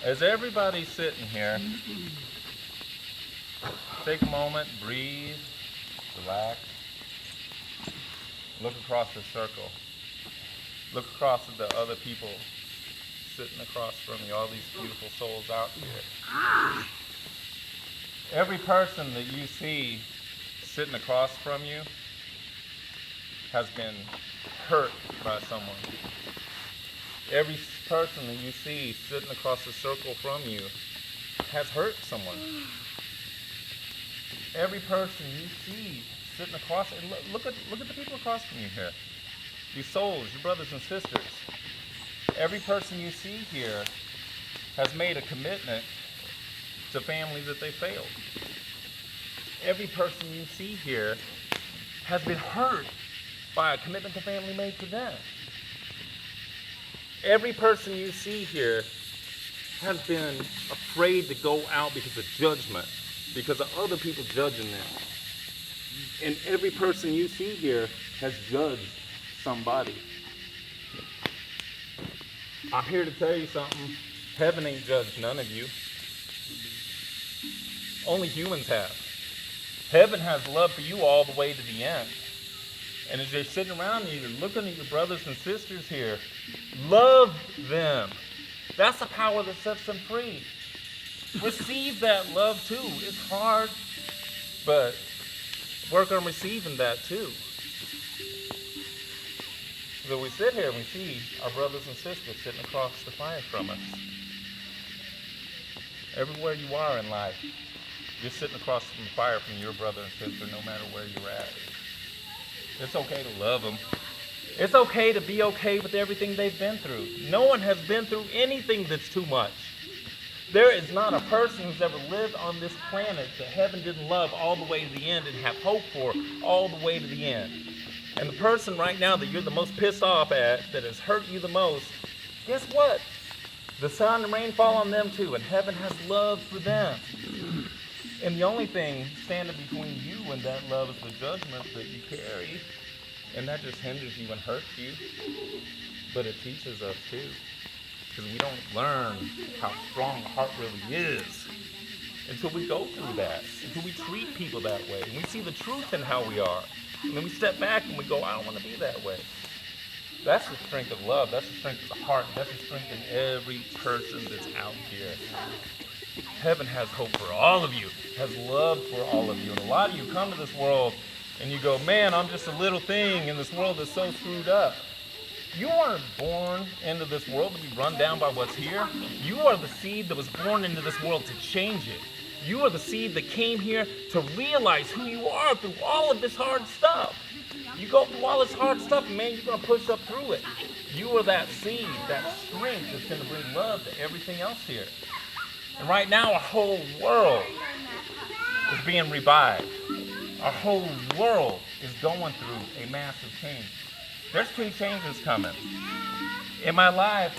As everybody's sitting here, take a moment, breathe, relax. Look across the circle. Look across at the other people sitting across from you, all these beautiful souls out here. Every person that you see sitting across from you has been hurt by someone. Every person that you see sitting across the circle from you has hurt someone. Every person you see sitting across, and look at the people across from you here. These souls, your brothers and sisters. Every person you see here has made a commitment to family that they failed. Every person you see here has been hurt by a commitment to family made to them. Every person you see here has been afraid to go out because of judgment, because of other people judging them. And every person you see here has judged somebody. I'm here to tell you something. Heaven ain't judged none of you. Only humans have. Heaven has love for you all the way to the end. And as you're sitting around and you're looking at your brothers and sisters here, love them. That's the power that sets them free. Receive that love too. It's hard, but work on receiving that too. So we sit here and we see our brothers and sisters sitting across the fire from us. Everywhere you are in life, you're sitting across from the fire from your brother and sister, no matter where you're at. It's okay to love them. It's okay to be okay with everything they've been through. No one has been through anything that's too much. There is not a person who's ever lived on this planet that heaven didn't love all the way to the end and have hope for all the way to the end. And the person right now that you're the most pissed off at, that has hurt you the most, guess what? The sun and rain fall on them too, and heaven has love for them. And the only thing standing between you and that love is the judgment that you carry. And that just hinders you and hurts you. But it teaches us too. Because we don't learn how strong the heart really is until we go through that, until we treat people that way. And we see the truth in how we are. And then we step back and we go, I don't want to be that way. That's the strength of love. That's the strength of the heart. That's the strength in every person that's out here. Heaven has hope for all of you, has love for all of you. And a lot of you come to this world and you go, man, I'm just a little thing and this world is so screwed up. You aren't born into this world to be run down by what's here. You are the seed that was born into this world to change it. You are the seed that came here to realize who you are through all of this hard stuff. You go through all this hard stuff, and man, you're going to push up through it. You are that seed, that strength that's going to bring love to everything else here. And right now, our whole world is being revived. Our whole world is going through a massive change. There's two changes coming. In my life,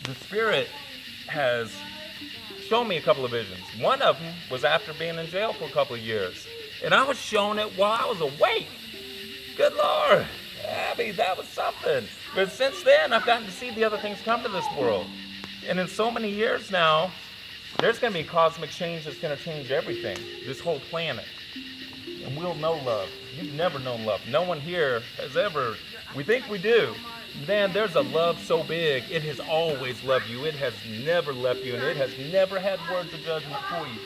the Spirit has shown me a couple of visions. One of them was after being in jail for a couple of years. And I was shown it while I was awake. Good Lord. I mean, that was something. But since then, I've gotten to see the other things come to this world. And in so many years now, there's going to be a cosmic change that's going to change everything, this whole planet. And we'll know love. You've never known love. No one here has ever. We think we do. Man, there's a love so big, it has always loved you. It has never left you, and it has never had words of judgment for you.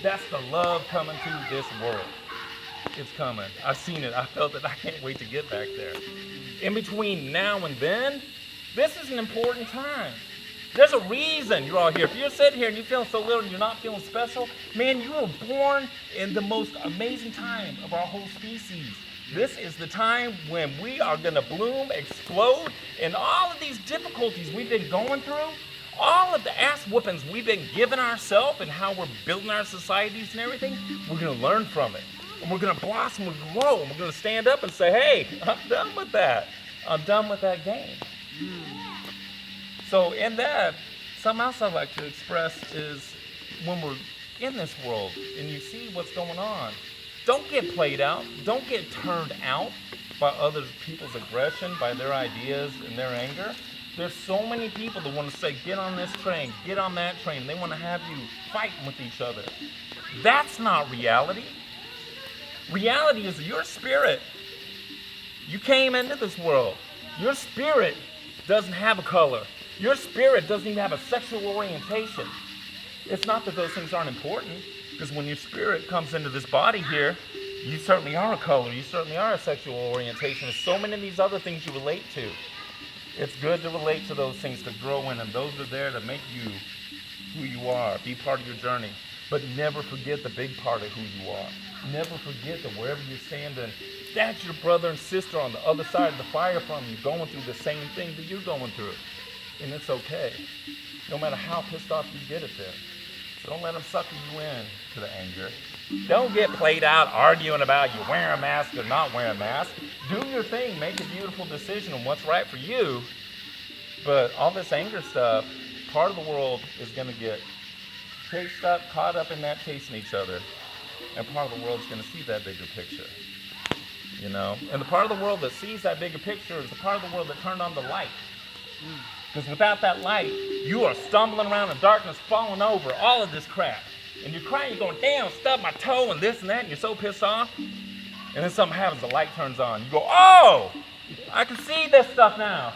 That's the love coming to this world. It's coming. I've seen it. I felt it. I can't wait to get back there. In between now and then, this is an important time. There's a reason you're all here. If you're sitting here and you're feeling so little and you're not feeling special, man, you were born in the most amazing time of our whole species. This is the time when we are going to bloom, explode, and all of these difficulties we've been going through, all of the ass whoopings we've been giving ourselves and how we're building our societies and everything, we're going to learn from it. And we're going to blossom and grow, and we're going to stand up and say, hey, I'm done with that. I'm done with that game. So in that, something else I'd like to express is when we're in this world and you see what's going on, don't get played out. Don't get turned out by other people's aggression, by their ideas and their anger. There's so many people that want to say, get on this train, get on that train. They want to have you fighting with each other. That's not reality. Reality is your spirit. You came into this world. Your spirit doesn't have a color. Your spirit doesn't even have a sexual orientation. It's not that those things aren't important, because when your spirit comes into this body here, you certainly are a color. You certainly are a sexual orientation. There's so many of these other things you relate to. It's good to relate to those things, to grow in them. Those are there to make you who you are, be part of your journey. But never forget the big part of who you are. Never forget that wherever you're standing, that's your brother and sister on the other side of the fire from you, going through the same thing that you're going through. And it's okay, no matter how pissed off you get at them. So don't let them sucker you in to the anger. Don't get played out arguing about you wearing a mask or not wearing a mask. Do your thing. Make a beautiful decision on what's right for you. But all this anger stuff, part of the world is going to get chased up, caught up in that chasing each other. And part of the world is going to see that bigger picture. You know? And the part of the world that sees that bigger picture is the part of the world that turned on the light. Because without that light, you are stumbling around in darkness, falling over, all of this crap. And you're crying, you're going, damn, stubbed my toe and this and that, and you're so pissed off. And then something happens, the light turns on. You go, oh, I can see this stuff now.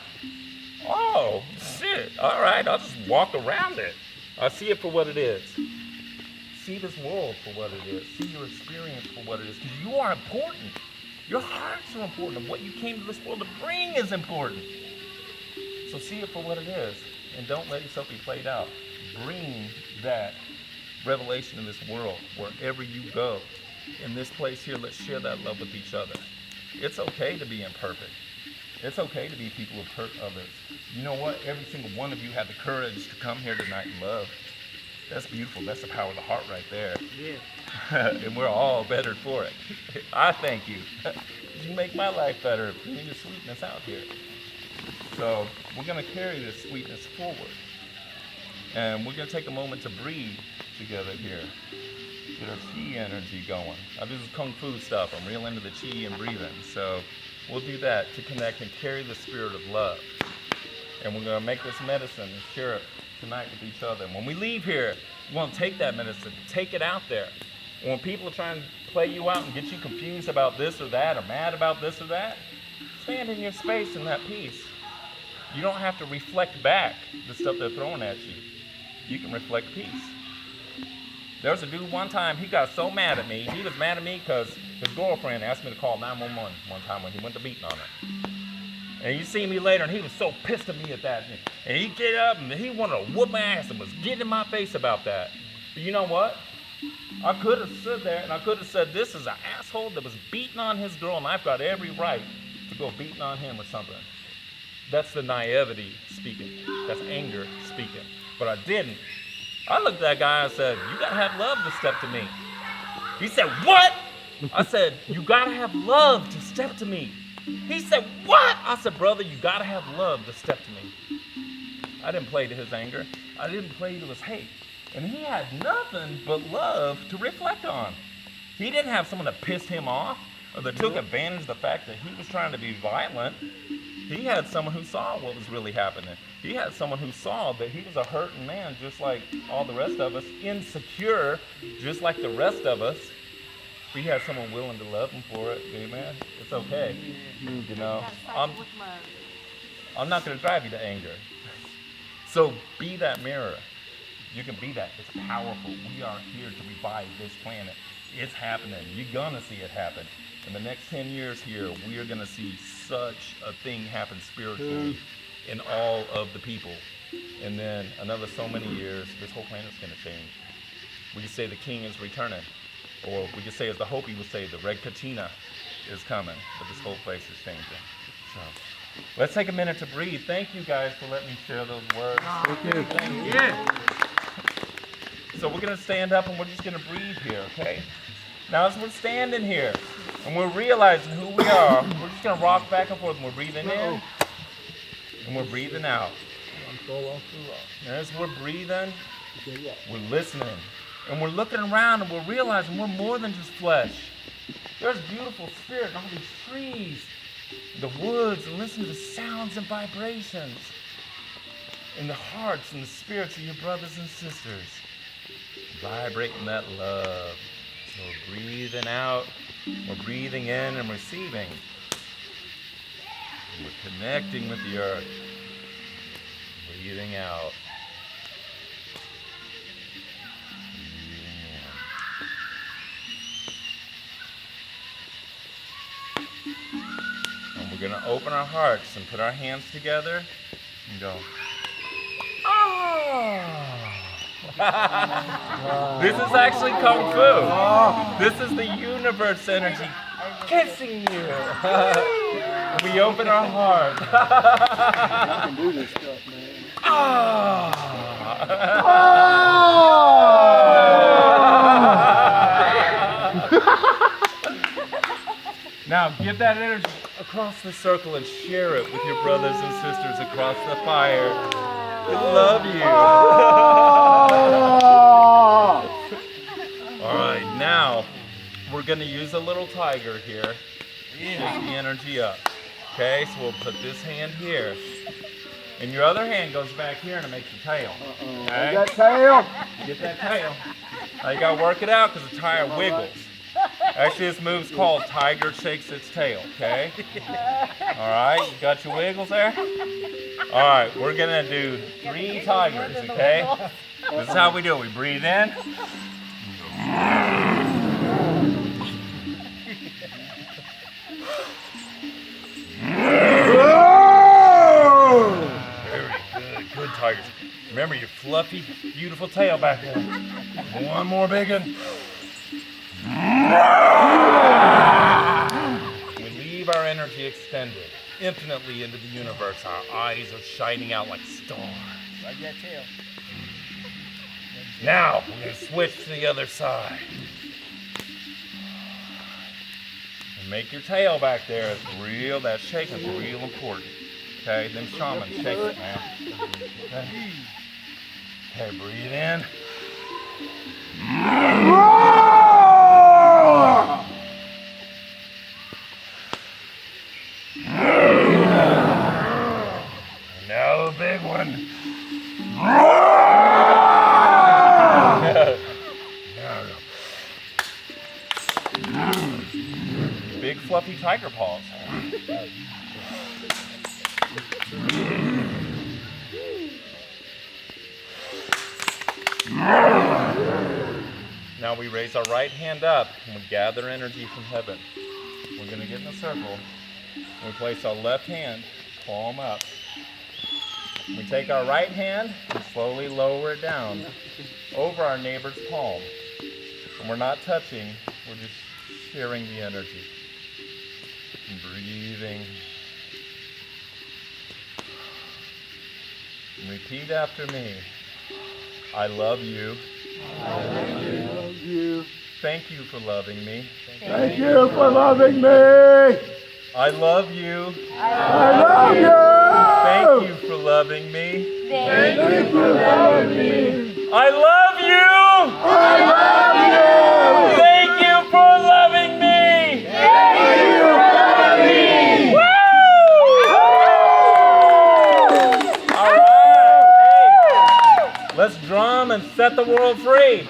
Oh, shit, all right, I'll just walk around it. I'll see it for what it is. See this world for what it is. See your experience for what it is. Because you are important. Your hearts are important. And what you came to this world to bring is important. So see it for what it is. And don't let yourself be played out. Bring that revelation in this world wherever you go. In this place here, let's share that love with each other. It's okay to be imperfect. It's okay to be people who hurt others. You know what? Every single one of you had the courage to come here tonight and love. That's beautiful. That's the power of the heart right there. Yeah. And we're all better for it. I thank you. You make my life better, bringing your sweetness out here. So we're going to carry this sweetness forward. And we're going to take a moment to breathe together here. Get our chi energy going. I do this kung fu stuff. I'm real into the chi and breathing. So we'll do that to connect and carry the spirit of love. And we're going to make this medicine and share it tonight with each other. And when we leave here, you want to take that medicine, take it out there. And when people are trying to play you out and get you confused about this or that, or mad about this or that, stand in your space in that peace. You don't have to reflect back the stuff they're throwing at you. You can reflect peace. There was a dude one time, he got so mad at me. He was mad at me because his girlfriend asked me to call 911 one time when he went to beating on her. And you see me later, and he was so pissed at me at that. And he get up, and he wanted to whoop my ass and was getting in my face about that. But you know what? I could have stood there, and I could have said, this is an asshole that was beating on his girl, and I've got every right to go beating on him or something. That's the naivety speaking. That's anger speaking. But I didn't. I looked at that guy and said, you got to have love to step to me. He said, what? I said, you got to have love to step to me. He said, what? I said, brother, you got to have love to step to me. I didn't play to his anger. I didn't play to his hate. And he had nothing but love to reflect on. He didn't have someone that pissed him off or that took advantage of the fact that he was trying to be violent. He had someone who saw what was really happening. He had someone who saw that he was a hurting man just like all the rest of us, insecure just like the rest of us. He had someone willing to love him for it. Amen. It's okay. You know, I'm not going to drive you to anger. So be that mirror. You can be that. It's powerful. We are here to revive this planet. It's happening. You're going to see it happen. In the next 10 years here, we are going to see such a thing happen spiritually in all of the people. And then another so many years, this whole planet's going to change. We can say the king is returning. Or we could say, as the Hopi would say, the red katina is coming. But this whole place is changing. So let's take a minute to breathe. Thank you guys for letting me share those words. Thank you. Thank you. Yeah. So we're going to stand up and we're just going to breathe here, okay? Now as we're standing here and we're realizing who we are, we're just going to rock back and forth and we're breathing in and we're breathing out. And as we're breathing, we're listening. And we're looking around and we're realizing we're more than just flesh. There's beautiful spirit in all these trees, the woods, and listen to the sounds and vibrations. in the hearts and the spirits of your brothers and sisters. Vibrating that love. So we're breathing out, we're breathing in and receiving. We're connecting with the earth. Breathing out. And we're going to open our hearts and put our hands together and go, oh. This is actually Kung Fu. This is the universe energy kissing you. We open our heart. I can do this stuff, man. Now give that energy across the circle and share it with your brothers and sisters across the fire. We love you. All right, now we're going to use a little tiger here. Shake the energy up. Okay, so we'll put this hand here. And your other hand goes back here and it makes a tail. Okay? That tail. Get that tail. Now you got to work it out because the tire wiggles. Actually, this move's called Tiger Shakes Its Tail, okay? All right, you got your wiggles there? All right, we're going to do 3 tigers, okay? This is how we do it. We breathe in. Very good. Good tigers. Remember your fluffy, beautiful tail back there. One more big one. We leave our energy extended infinitely into the universe. Our eyes are shining out like stars. Like that tail. Now we're going to switch to the other side. And make your tail back there. It's real. That shaking's real important. Okay, them shamans shake it, man. Okay, breathe in. Now the big one. Big fluffy tiger paws. Now we raise our right hand up and we gather energy from heaven. We're going to get in a circle. We place our left hand, palm up. We take our right hand and slowly lower it down over our neighbor's palm. And we're not touching, we're just sharing the energy. And breathing. And repeat after me. I love you. I love you. Thank you for loving me. Thank you for loving me. I love you. I love you. Thank you for loving me. Thank you for loving me. I love you. I love you. Thank you for loving me. Thank you for loving me. Woo! All right. Hey, let's drum and set the world free.